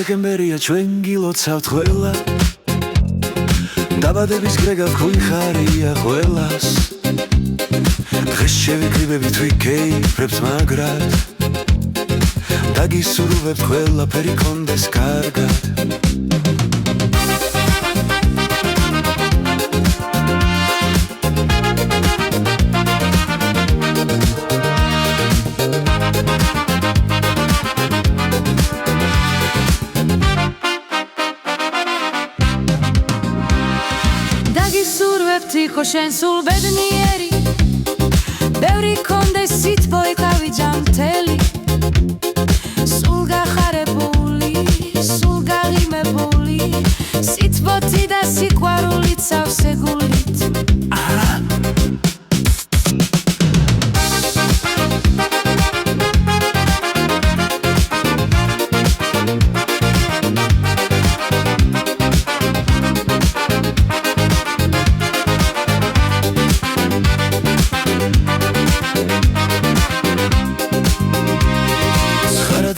დეკემბერია ჩვენ გილოცავთ ყველა დაბადების გრეგა გვიხარია ყველას დღეს შევიკრიბებით ვიქეიფებთ მაგრად დაგისურვებთ ყველაფერი კონდეს კარგად დაგისურვებთ იქო შენ სულ ბედნიერი ბევრი კონდეს სითბო ეკავი ჯანმრთელი სულ გახარებული სულ გაღიმებული სითბოთი და სიყვარულით სავსე გულით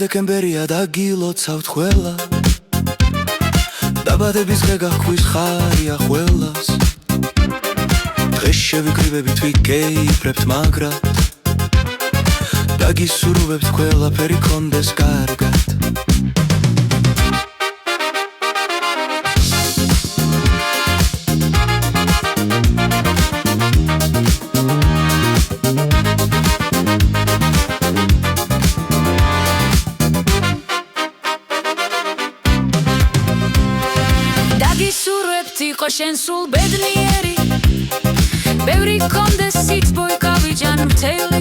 დეკემბერია დაგილოცავთ ყველა დაბადების დღე გაგვიხარია ყველას დღეს შევიკრიბებით ვიკეიფებთ მაგრად დაგისურვებთ ყველაფერი კონდეს კარგად დაგისურვებთ იქო შენ სულ ბედნიერი ბევრი კონდეს სითბო ეკავი ჯანმრთელი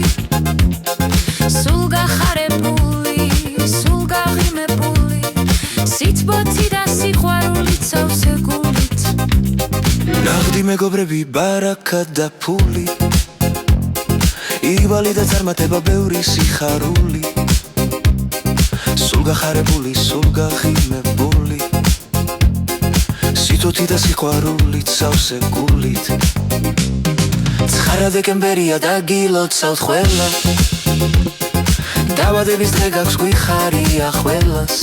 სულ გახარებული სულ გაღიმებული სითბოთი და სიყვარულით სავსე გულით ნაღდი მეგობრები ბარაკა და ფული იბალი და წარმატება ბევრი სიხარული სულ გახარებული სულ გაღიმებული სითბოთი და სიყვარულით სავსე გულით 9 დეკემბერია დაგილოცავთ ყველა დაბადების დღე გაგვიხარია ყველას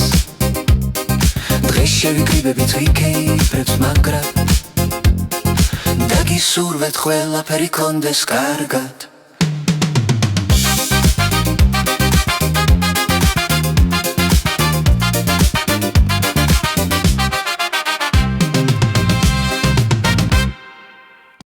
დღეს შევიკრიბებით ვიქეიფებთ მაგრად დაგისურვებთ ყველაფერი კონდეს კარგად